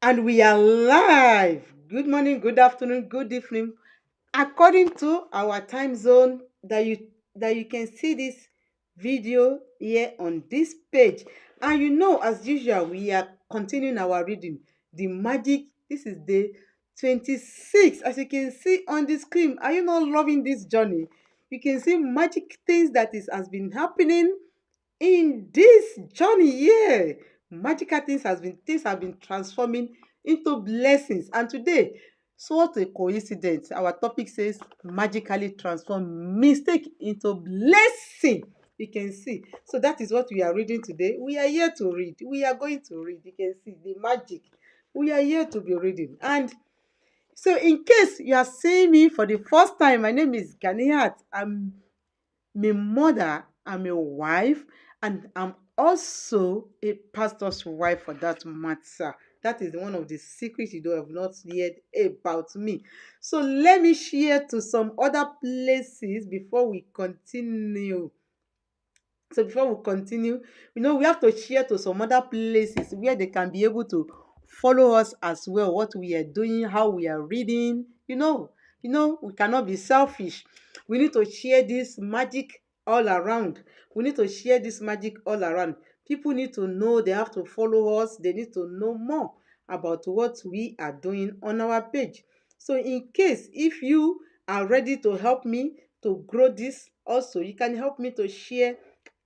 And we are live. Good morning, good afternoon, good evening. According to our time zone that you can see this video here on this page. And as usual, we are continuing our reading. The magic. This is day 26. As you can see on the screen. Are you not loving this journey? You can see magic things that is has been happening in this journey here. Magical things have been transforming into blessings. And today, so what a coincidence, our topic says magically transform mistake into blessing. You can see, so that is what we are reading today. We are here to read, we are going to read. You can see the magic. We are here to be reading. And so in case you are seeing me for the first time, my name is Ganiat. I'm a mother, I'm a wife, and I'm also a pastor's wife for that matter. That is one of the secrets you don't have not heard about me. So let me share to some other places before we continue. So before we continue, we have to share to some other places where they can be able to follow us as well, what we are doing, how we are reading. We cannot be selfish. We need to share this magic all around. We need to share this magic all around. People need to know, they have to follow us, they need to know more about what we are doing on our page. So in case if you are ready to help me to grow this also, you can help me to share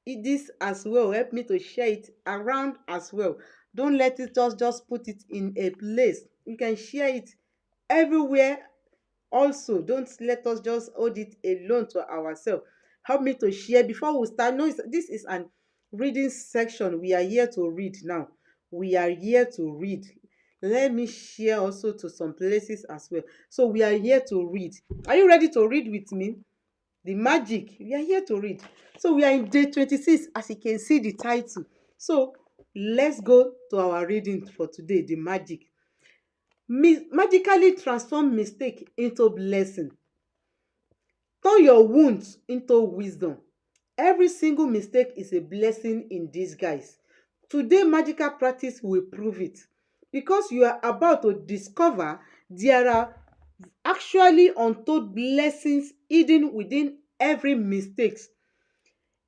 this as well. Help me to share it around as well. Don't let it just put it in a place. You can share it everywhere also. Don't let us just hold it alone to ourselves. Help me to share before we start. No, this is an reading section. We are here to read now. We are here to read. Let me share also to some places as well. So we are here to read. Are you ready to read with me? The magic. We are here to read. So we are in day 26, as you can see the title. So let's go to our reading for today. The magic. Magically transform mistake into blessing. Turn your wounds into wisdom. Every single mistake is a blessing in disguise. Today magical practice will prove it, because you are about to discover there are actually untold blessings hidden within every mistake.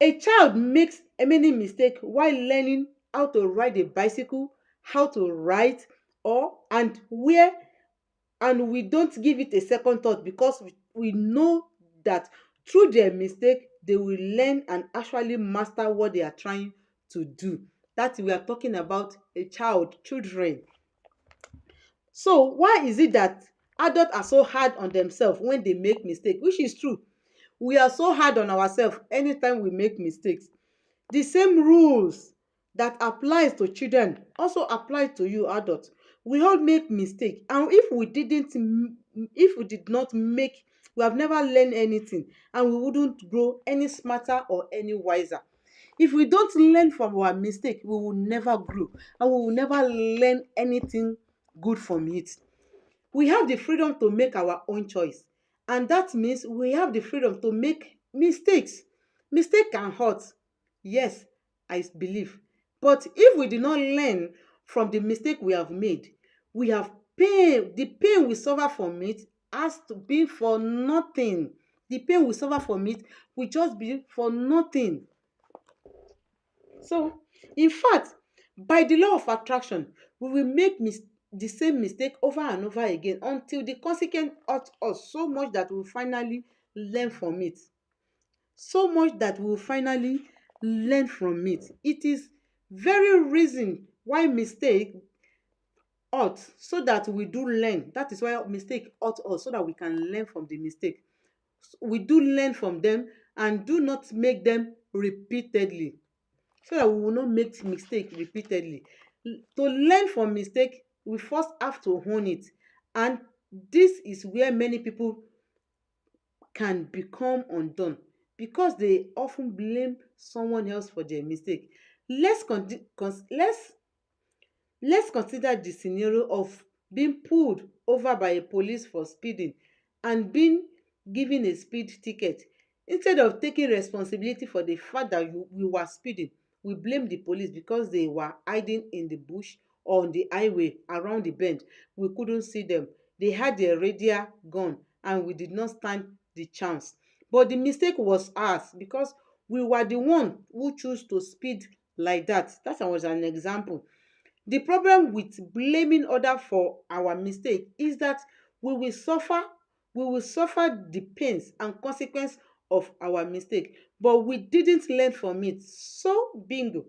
A child makes many mistakes while learning how to ride a bicycle, how to write, or and where, and we don't give it a second thought, because we know that through their mistake they will learn and actually master what they are trying to do. That we are talking about a children. So why is it that adults are so hard on themselves when they make mistake? Which is true. We are so hard on ourselves anytime we make mistakes. The same rules that applies to children also apply to you adults. We all make mistake, and if we did not make, we have never learned anything, and we wouldn't grow any smarter or any wiser. If we don't learn from our mistake, we will never grow, and we will never learn anything good from it. We have the freedom to make our own choice, and that means we have the freedom to make mistakes. Mistake can hurt, yes, I believe, but if we did not learn from the mistake we have made, we have pain. The pain we suffer from it has to be for nothing. The pain we suffer from it will just be for nothing. So in fact, by the law of attraction, we will make the same mistake over and over again until the consequence hurt us so much that we will finally learn from it. So much that we will finally learn from it. It is very reason why mistake hurt, so that we do learn. That is why mistake hurt us, so that we can learn from the mistake. We do learn from them and do not make them repeatedly, so that we will not make mistake repeatedly. To learn from mistake, we first have to own it, and this is where many people can become undone, because they often blame someone else for their mistake. Let's consider the scenario of being pulled over by a police for speeding and being given a speed ticket. Instead of taking responsibility for the fact that you were speeding, we blame the police because they were hiding in the bush on the highway around the bend. We couldn't see them. They had their radio gone and we did not stand the chance. But the mistake was ours because we were the one who chose to speed like that. That was an example. The problem with blaming others for our mistake is that we will suffer we will suffer the pains and consequence of our mistake, but we didn't learn from it. So bingo,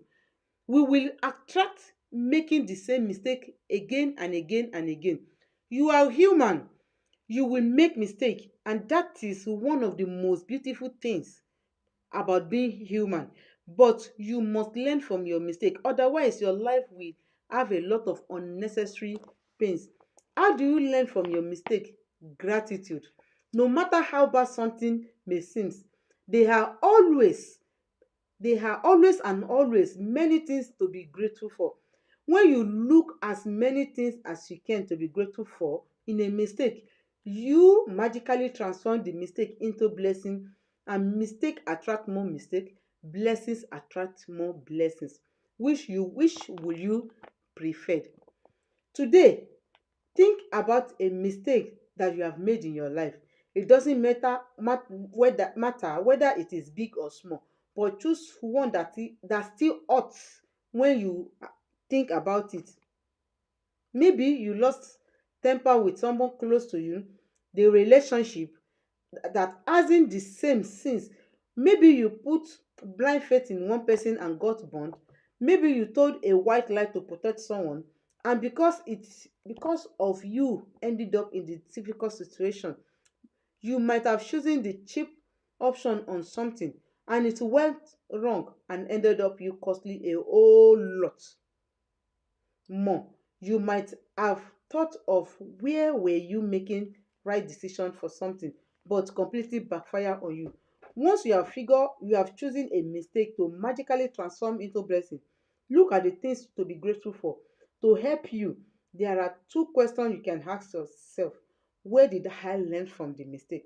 we will attract making the same mistake again and again and again. You are human. You will make mistake, and that is one of the most beautiful things about being human. But you must learn from your mistake, otherwise your life will have a lot of unnecessary pains. How do you learn from your mistake? Gratitude. No matter how bad something may seem, there are always and always many things to be grateful for. When you look as many things as you can to be grateful for in a mistake, you magically transform the mistake into blessing, and mistake attract more mistake, blessings attract more blessings. Which will you prefer? Today, think about a mistake that you have made in your life. It doesn't matter whether it is big or small, but choose one that still hurts when you think about it. Maybe you lost temper with someone close to you, the relationship that hasn't the same since. Maybe you put blind faith in one person and got burned. Maybe you told a white lie to protect someone, and because of you ended up in the difficult situation. You might have chosen the cheap option on something, and it went wrong and ended up you costly a whole lot more. You might have thought of where were you making right decision for something, but completely backfire on you. Once you have chosen a mistake to magically transform into blessing, look at the things to be grateful for. To help you, there are two questions you can ask yourself. Where did I learn from the mistake?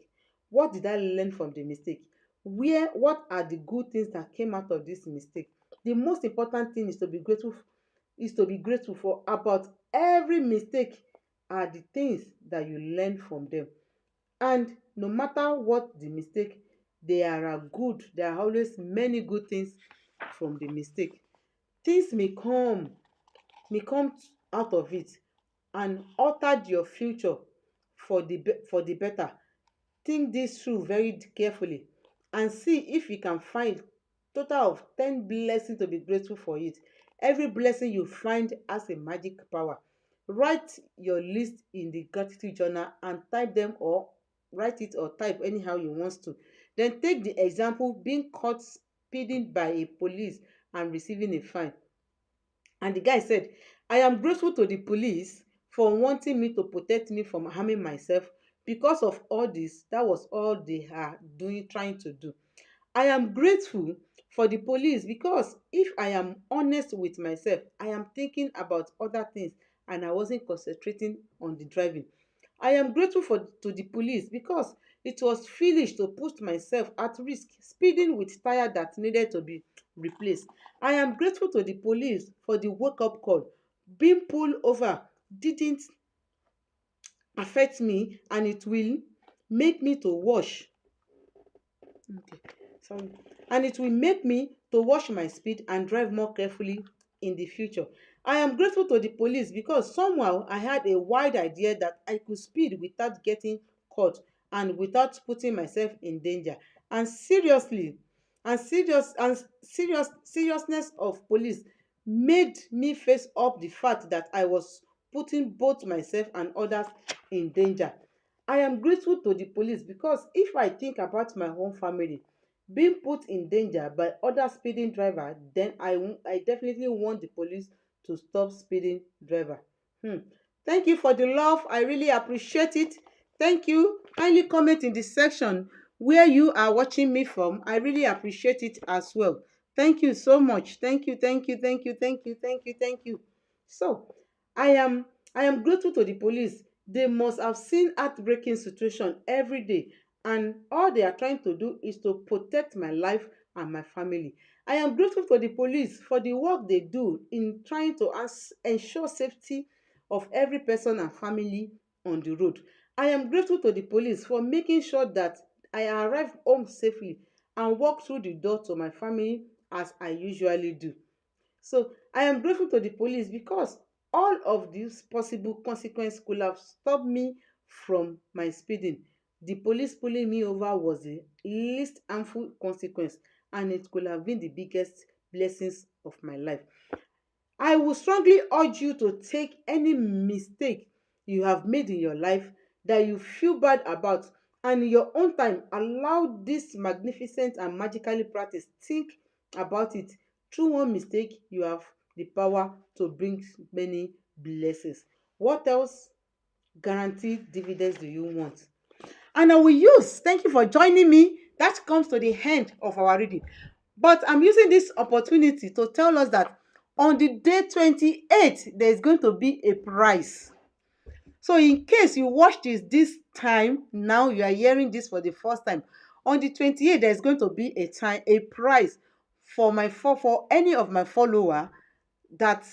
What did I learn from the mistake? What are the good things that came out of this mistake? The most important thing is to be grateful for about every mistake are the things that you learn from them. And no matter what the mistake, there are always many good things from the mistake. Things may come out of it and altered your future for the better. Think this through very carefully and see if you can find total of 10 blessings to be grateful for it. Every blessing you find has a magic power. Write your list in the gratitude journal and type them, or write it or type anyhow you want to. Then take the example being caught speeding by a police and receiving a fine. And the guy said, I am grateful to the police for wanting me to protect me from harming myself. Because of all this, that was all they are doing, trying to do. I am grateful for the police because if I am honest with myself, I am thinking about other things and I wasn't concentrating on the driving. I am grateful to the police because it was foolish to put myself at risk speeding with tire that needed to be replaced. I am grateful to the police for the wake up call. Being pulled over didn't affect me and it will make me to wash. Okay, sorry. And it will make me to watch my speed and drive more carefully in the future. I am grateful to the police because somehow I had a wide idea that I could speed without getting caught and without putting myself in danger. And seriously, seriousness of police made me face up the fact that I was putting both myself and others in danger. I am grateful to the police because if I think about my own family being put in danger by other speeding driver, then I definitely want the police to stop speeding driver. Hmm. Thank you for the love. I really appreciate it. Thank you. Kindly comment in the section where you are watching me from. I really appreciate it as well. Thank you so much. Thank you, thank you, thank you, thank you, thank you, thank you. So, I am I am grateful to the police. They must have seen heartbreaking situation every day, and all they are trying to do is to protect my life and my family. I am grateful to the police for the work they do in trying to ensure safety of every person and family on the road. I am grateful to the police for making sure that I arrive home safely and walk through the door to my family as I usually do. So I am grateful to the police because all of these possible consequences could have stopped me from my speeding. The police pulling me over was the least harmful consequence, and it could have been the biggest blessings of my life. I would strongly urge you to take any mistake you have made in your life that you feel bad about, and in your own time allow this magnificent and magically practice. Think about it. Through one mistake, you have the power to bring many blessings. What else guaranteed dividends do you want? And I will use, thank you for joining me. That comes to the end of our reading. But I'm using this opportunity to tell us that on the day 28th, there is going to be a prize. So in case you watch this time, now you are hearing this for the first time. On the 28th, there is going to be a prize for any of my follower that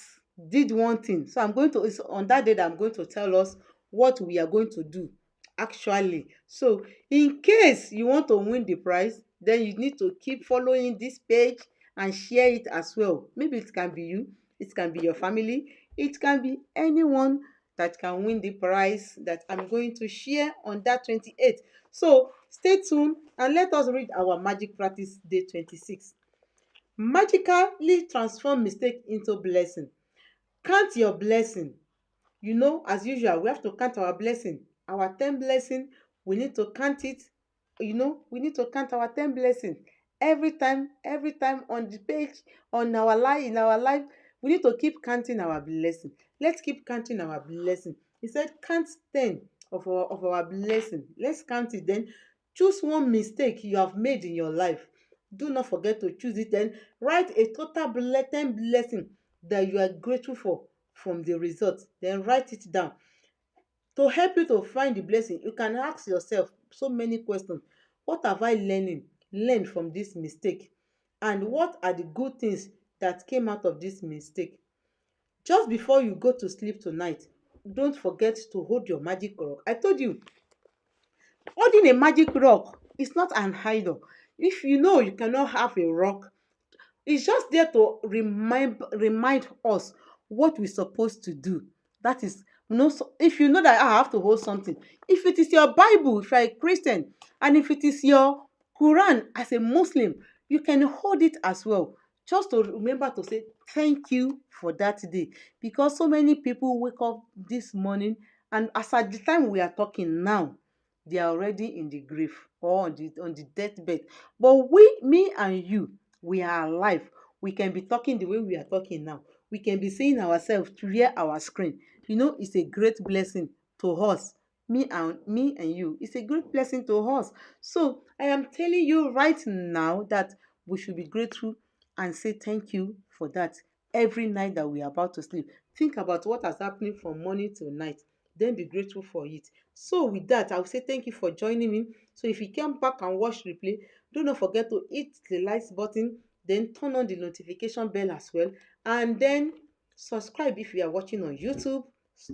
did one thing. So I'm going to, it's on that day that I'm going to tell us what we are going to do actually. So in case you want to win the prize, then you need to keep following this page and share it as well. Maybe it can be you, it can be your family, it can be anyone that can win the prize that I'm going to share on that 28th. So stay tuned and let us read our magic practice day 26. Magically transform mistake into blessing. Count your blessing. As usual, we have to count our blessing. Our 10 blessing, we need to count it. We need to count our 10 blessing. Every time on the page, on our life, in our life, we need to keep counting our blessing. Let's keep counting our blessing. He said, count 10 of our blessing. Let's count it then. Choose one mistake you have made in your life. Do not forget to choose it. Then write a total 10 blessing that you are grateful for from the result. Then write it down. To help you to find the blessing, you can ask yourself so many questions. What have I learned from this mistake? And what are the good things that came out of this mistake? Just before you go to sleep tonight, don't forget to hold your magic rock. I told you, holding a magic rock is not an idol. If you know you cannot have a rock, it's just there to remind us what we're supposed to do. That is, so if you know that I have to hold something, if it is your Bible, if you're a Christian, and if it is your Quran as a Muslim, you can hold it as well. Just to remember to say thank you for that day. Because so many people wake up this morning, and as at the time we are talking now, they are already in the grave or on the deathbed. But me and you, we are alive. We can be talking the way we are talking now. We can be seeing ourselves through our screen. It's a great blessing to us. Me and you. It's a great blessing to us. So I am telling you right now that we should be grateful and say thank you for that every night that we are about to sleep. Think about what has happened from morning till night. Then be grateful for it. So with that, I will say thank you for joining me. So if you come back and watch replay, do not forget to hit the likes button, then turn on the notification bell as well, and then subscribe if you are watching on YouTube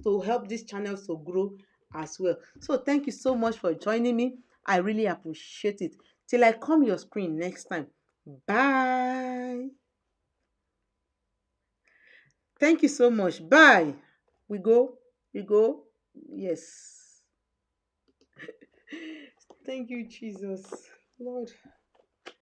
to help this channel to grow as well. So thank you so much for joining me. I really appreciate it. Till I come your screen next time. Bye. Thank you so much. Bye. We go. We go. Yes. Thank you, Jesus. Lord.